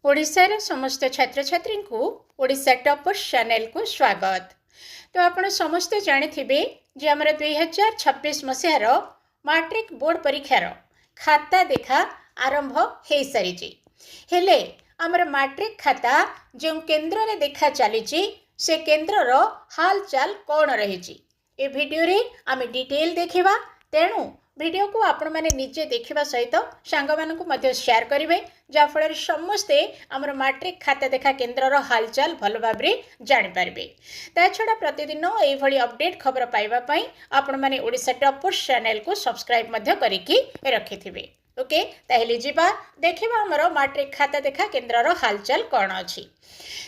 ओडिशार समस्त छात्र छात्री को ओडिशा टॉपर्स चैनल को स्वागत। तो आपण समस्त जानिथिबे जे हमर 2026 मसिहार मैट्रिक बोर्ड परीक्षार खाता देखा आरंभ हो सारी हेले हमर मैट्रिक खाता जो केन्द्र रे देखा चली से केन्द्र रो हाल चाल कौन रही ए वीडियो रे आमे डिटेल देखिबा। तेणु वीडियो को आपण माने निजे देखिबा सहित सांग मानकु मध्य शेयर करिवे जाफल समस्ते आमर मैट्रिक खाता देखा केन्द्र रो हालचाल भल भाबरे जानि पारबे। ता छडा प्रतिदिन एई भली अपडेट खबर पाइबा पई आपण माने ओडिशा टॉपर्स चैनल को सब्सक्राइब मध्य करिकि रखिथिबे। ओके ताहेले जिबा देखिबा आमर मैट्रिक खाता देखा केन्द्र रो हालचाल कोन अछि।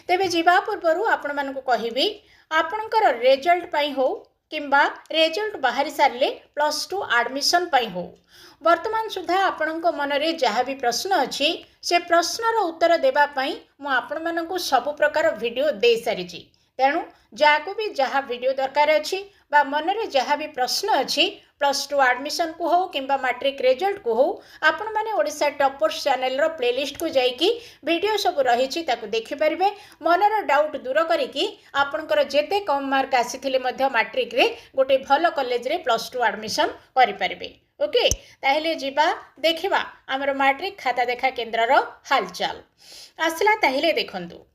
तेबे जिबा पूर्वरु आपण मानकु कहिबी आपणकर रिजल्ट पई हो किंबा रिजल्ट बाहरी सारे +2 एडमिशन पाई हो वर्तमान सुधा आपणक मनरे जहाँ भी प्रश्न अच्छी से प्रश्नर उत्तर देवाई मु आपण मानकु सब प्रकार वीडियो दे सारी। तेणु जहाँ भी जहाँ वीडियो दरकार अच्छी बा मनरे जहाँ भी प्रश्न अच्छी +2 एडमिशन को हो किंबा मैट्रिक रिजल्ट को हो आपण माने ओडिशा टॉपर्स चैनल रो प्लेलिस्ट को जाइकी वीडियो सब रही ताकू देखि परिबे। मनर डाउट दूर करिकी आपणकर जेते कम मार्क आसीथिले मध्य मैट्रिक रे गोटे भल कॉलेज रे +2 एडमिशन करि परिबे। ओके ताहेले जिबा देखिबा हमर मैट्रिक खाता देखा केन्द्र रो हालचाल आसला। ताहेले देखंतु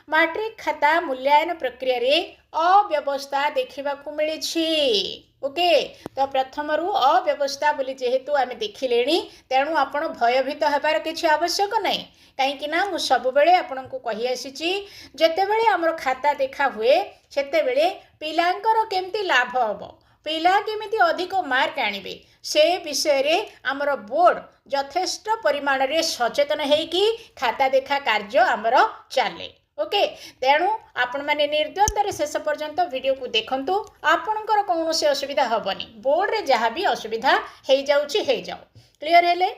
मैट्रिक खाता मूल्यांकन प्रक्रिया रे अव्यवस्था देखा मिली। ओके तो प्रथम अव्यवस्था बोली जेहेतु आम देखिले तेणु आपण भयभीत होबार किसी आवश्यक ना कहीं मु सब बेले आपण को कही आसी जितेबले आमर खाता देखा हुए सेतेबेले पिलांकर केमती लाभ हम पिला केमिति अधिक मार्क आनिबे से विषय रे आमर बोर्ड यथेष्ट परिमाण रे सचेतन हेकी खाता देखा कार्य आमर चले। ओके तेणु आपण माने निर्द्वंद्व शेष पर्यंत वीडियो को देखंतु आपणकर कौन से असुविधा हेनी बोर्ड रे जहाँ भी असुविधा हो जाऊ क्लीयर हेले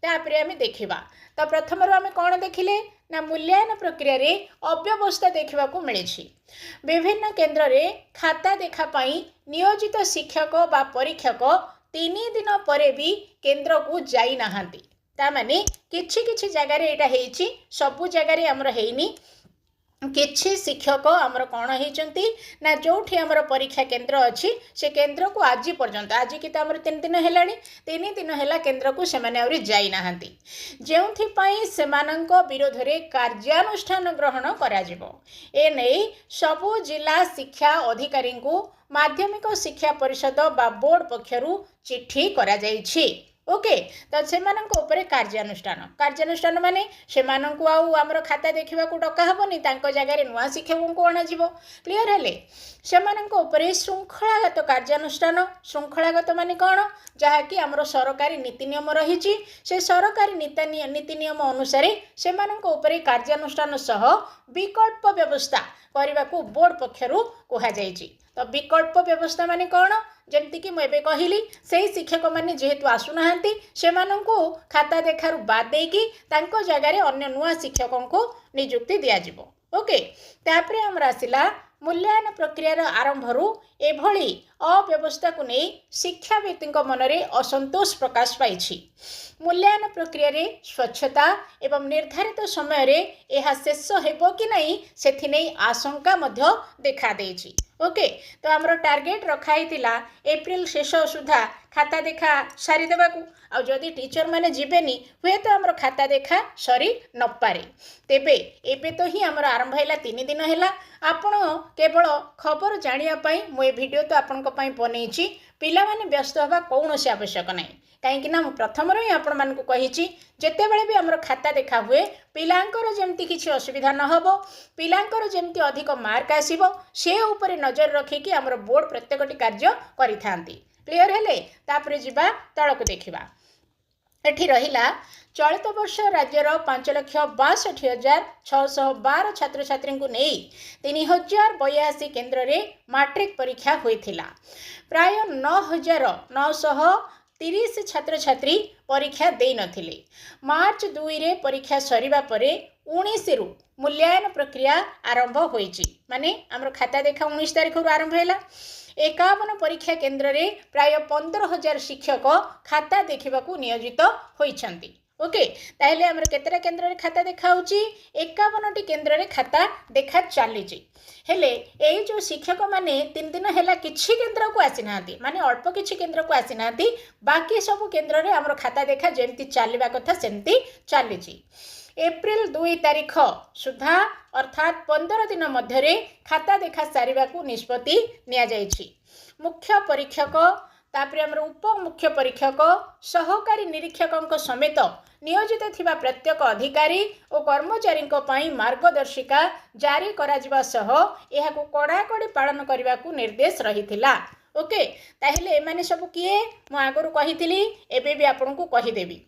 तापरे आमे देखिबा। तो प्रथम आमे कौन देखिले ना मूल्यांकन प्रक्रिया रे अव्यवस्था देखा मिली। विभिन्न केन्द्र रे खाता देखा पाई नियोजित शिक्षक बा परीक्षक 3 दिन परे भी केन्द्र को जाई नाहांती तामाने किछि जगार यहाँ होइछि सबु जगार आमर हेइनी किछि शिक्षक आमर कौन होती ना जो आमर परीक्षा केन्द्र अच्छी से केन्द्र को आज पर्यंत आज की तो आमर 3 दिन है 3 दिन है केन्द्र को सेमाने आउरी जाई नाहांती जोंथिपाई सेमानंक विरोध रे कार्यानुष्ठान ग्रहण करा जिवो। ए नै सबु जिला शिक्षा अधिकारी को माध्यमिक शिक्षा परिषद बा बोर्ड पक्षरु चिट्ठी करा जाइछि। ओके तो सेमानंक उपरे कार्यानुष्ठान माने सेमानंकु आउ आमर खाता देखा डका हेबनी तांको जगार नुआ शिक्षक को अणा जिवो। क्लीयर हेले सेमानंक उपरे श्रृंखलागत कार्यानुष्ठान श्रृंखलागत माने कौन जहाँकि आमर सरकारी नीति नियम रही से सरकारी नीति नियम अनुसार सेमानंक उपरे कार्यानुष्ठान सह विकल्प व्यवस्था करने को बोर्ड पक्षरु कहा जाइछि। तो विकल्प व्यवस्था माने कौन जमती कि मुझे कहली से शिक्षक मैंने जेहेतु आसुना से खाता देखार बाद देकी तांको जगार अन्य नुआ शिक्षकों को नियुक्ति दिज्व। ओके तापरे हमर आसिला मूल्यांकन प्रक्रियार आरंभरू एभली अव्यवस्था को नहीं शिक्षाविद मनरे असंतोष प्रकाश पाई। मूल्यांकन प्रक्रिया रे स्वच्छता एवं निर्धारित समय रे यह शेष हेबो कि नहीं सेथि नहीं आशंका मध्य देखा देछि। ओके तो आमर टार्गेट रखाई एप्रिल शेष सुधा खाता देखा सारी देवाकू आ जदि टीचर माने जीवेनी हुए तो आमर खाता देखा सरी न पारे तेबे एबे तो ही आमर आरंभ हैला 3 दिन हैला। आपण केवल खबर जानिया पई मु ए वीडियो तो आपनक पई बनेछि पिला माने व्यस्त होबा कौनसी आवश्यक नहीं कहीं ना प्रथम ही आपण मानकु कहिछि जेतेबेले भी आमर खाता देखा हुए पिलांकर जेमती किछि असुविधा न होबो पिलांकर जेमती अधिक मार्क आसीबो से ऊपर नजर रखिकी आमर बोर्ड प्रत्येकटी कार्य करिथांती। क्लियर हेले तापरे जिबा तळकु देखिबा। एठी रहिला चलित वर्ष राज्यर 5,62,612 छात्र छात्री को नहीं 3,082 केन्द्र रे मैट्रिक परीक्षा होइथिला। प्राय 9,930 छात्र छात्री परीक्षा दे नथिले। मार्च 2 रे परीक्षा सरिबा परे 19 रु मूल्यांकन प्रक्रिया आरंभ होइछि माने हमर खाता देखा 19 तारिख रु आरंभ हैला। 51 परीक्षा केन्द्र रे प्राय 15,000 शिक्षक खाता देखा नियोजित होइछंती। ओके ताहले आमर केतेटा केन्द्र रे खाता देखाउची 51टी केन्द्र रे खाता देखा चलीची हेले एई जो शिक्षक माने 3 दिन हैला किछि केन्द्र को आसी नांती माने अल्प किछि केन्द्र को आसी नांती बाकी सब केन्द्र रे आमर खाता देखा जेमती चालिबा कथा सेमती चालीची एप्रिल 2 तारिख सुधा अर्थात 15 दिन मध्य खाता देखा सारिबा को निष्पत्ति निया जायछि मुख्य परीक्षक तापर आमर उप मुख्य परीक्षक सहकारी निरीक्षकों समेत नियोजित थिबा प्रत्येक अधिकारी और कर्मचारी पई मार्गदर्शिका जारी करा जिबा सह एहाकु कड़ाकड़ी पालन करने को निर्देश रही ओके ताहले एमाने सब किए मु आगरु कहिथिली एबे भी आपनको कहिदेबी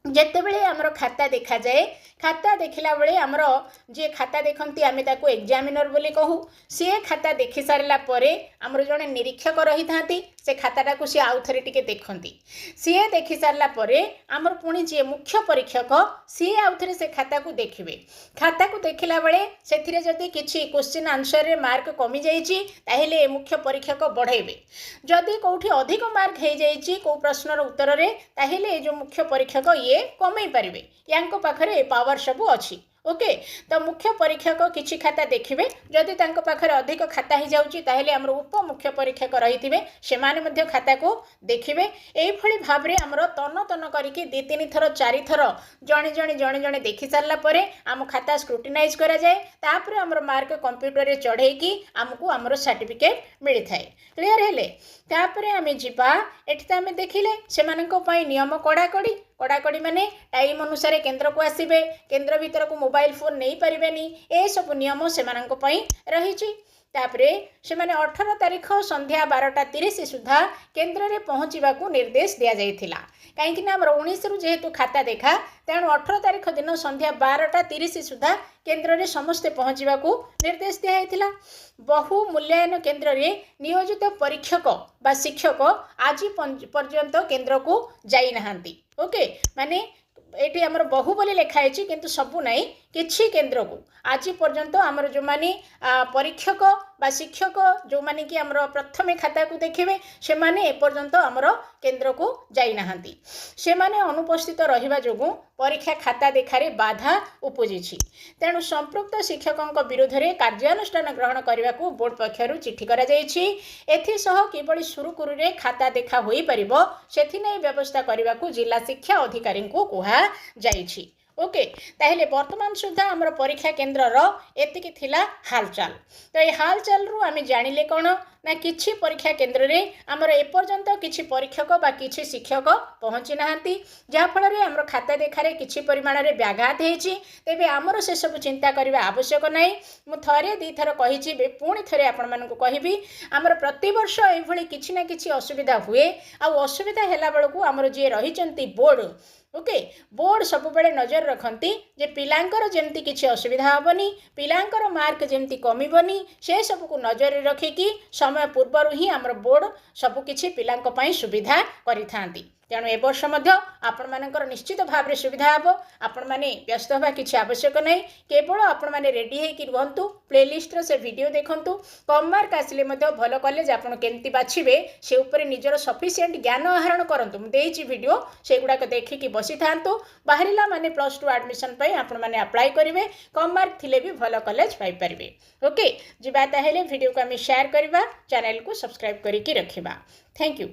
जेतेबेले आमर खाता देखा जाए खाता देखिला बेले आमर जे खाता देखती आमे ताकू एग्जामिनर बोली कहू सी खाता देखि सारला परे आमर जने निरीक्षक रही थांती से खाताटा को सी आउ थरे टिके देखंती सी देखि सारला परे आमर पुणी जे मुख्य परीक्षक सी आउ थरे से खाता को देखिबे खाता को देखिला बेले सेथिरे जदी किछि क्वेश्चन आंसर रे मार्क कमी जाईची ताहेले मुख्य परीक्षक बढ़ाइबे जदी कोठी अधिक मार्क हे जाईची को प्रश्नर उत्तर रे ताहेले जो मुख्य परीक्षक ये कमई पारिबे यांको पाखरे पावर सब अछि ओके तो मुख्य परीक्षक किछि खाता देखिबे जदि तांको पाखरे अधिक खाता ही जाउची ताहेले हमर उप मुख्य परीक्षक रहिथिबे सेमाने मध्य खाता को देखिबे एई भली भाबरे हमर तन तन करिकि 2-3 थर 4 थर जणे जणे देखि सारला परे हम खाता स्क्रूटिनाइज करा जाए तापरे हमर मार्क कंप्यूटर रे चढ़ेकी हमकु हमर सर्टिफिकेट मिलि थाए क्लियर हेले तापरे हमें जिबा एठी हमें देखिले सेमाननको पई नियम कड़ाकड़ी माने टाइम अनुसार केन्द्र को आसबे केन्द्र भीतर को मोबाइल फोन नहीं पारिबेनी ए सब नियम सेमाननको पई रहिछि तापरे सेमाने 18 तारिख संध्या 12:30 सुधा केन्द्र रे पहुँचवा को निर्देश दिया जाइथिला कहीं ना 19 रु जेहेतु खाता देखा तेणु 18 तारिख दिन संध्या 12:30 सुधा केन्द्र रे समस्ते पहुँचवा को निर्देश दिया जाइथिला बहु मूल्यांकन केन्द्र रे नियोजित परीक्षक बा शिक्षक आज पर्यंत केन्द्र को जाई नहांती ओके माने एटी आमर बहु बोली लिखाई किंतु सबू नाई किछि केन्द्र को आज पर्यंत आमर जो माने परीक्षक बा शिक्षक जो माने कि आमर प्रथमे खाता को देखिबे से माने ए पर्यंत आमर केन्द्र को जाई नहांती से माने अनुपस्थित रहिबा जोगु परीक्षा खाता देखारे बाधा उपजिछि तेणु संपृक्त शिक्षकों विरोध में कार्यानुष्ठान ग्रहण करने को बोर्ड पक्षर चिठी करा जायछि एथि सह किबळी सुरुकुरुरे खाता देखा होई परिबो सेथि नै व्यवस्था करने को जिला शिक्षा अधिकारी को कुहा जायछि ओके ताहले वर्तमान सुधा आमर परीक्षा केन्द्र एतिकी थिला हालचाल तो ये हालचाल रु आमे जानिले कोन ना किछि परीक्षा केन्द्र रे आमर एपर्यंत किछि परीक्षक बा किछि शिक्षक पहुँची नाहांती जहा फल रे आमर खाता देखारे किछि परिमाण रे व्याघात हेछि तेबे आमर से सब चिंता करबा आवश्यक नै मु थरे दी थर कहिछि बे पुणी थरे आपण मानको कहिबी आमर प्रति वर्ष एई भली किछि ना किछि असुविधा हुए आ असुविधा हेला बेलकु आमर जे रहिचंती बोर्ड ओके बोर्ड सब बेले नजर रखती जे पिलांकर जेमती किछि असुविधा हेबनी पिलांकर मार्क जेमती कमिबनी से सब को नजर रखिकी समय पूर्वर ही आमर बोर्ड सब किछि पिलांक पई सुविधा करिथांती तेणु ए वर्ष मध्य आपण मानकर निश्चित भाव में सुविधा हेबो आपण माने व्यस्त होबा किछि आवश्यक नै केवल आपण माने रेडी हेकि रहंतु प्लेलिस्ट रो से वीडियो देखंतु कम मार्क आसिले मध्य भलो कॉलेज आपण केमती बाछिबे से ऊपर निजर सफिशिएंट ज्ञान आहरण करंतु मु देइछि वीडियो सेगुडा को देखिकि बसी थांतु बाहरिला माने +2 एडमिशन पई आपण माने अप्लाई करिवे कम मार्क थिले भी भलो कॉलेज पाई परिबे ओके जिबा ताहेले वीडियो को हम शेयर करबा चैनल को सब्सक्राइब करिकि रखिबा थैंक यू।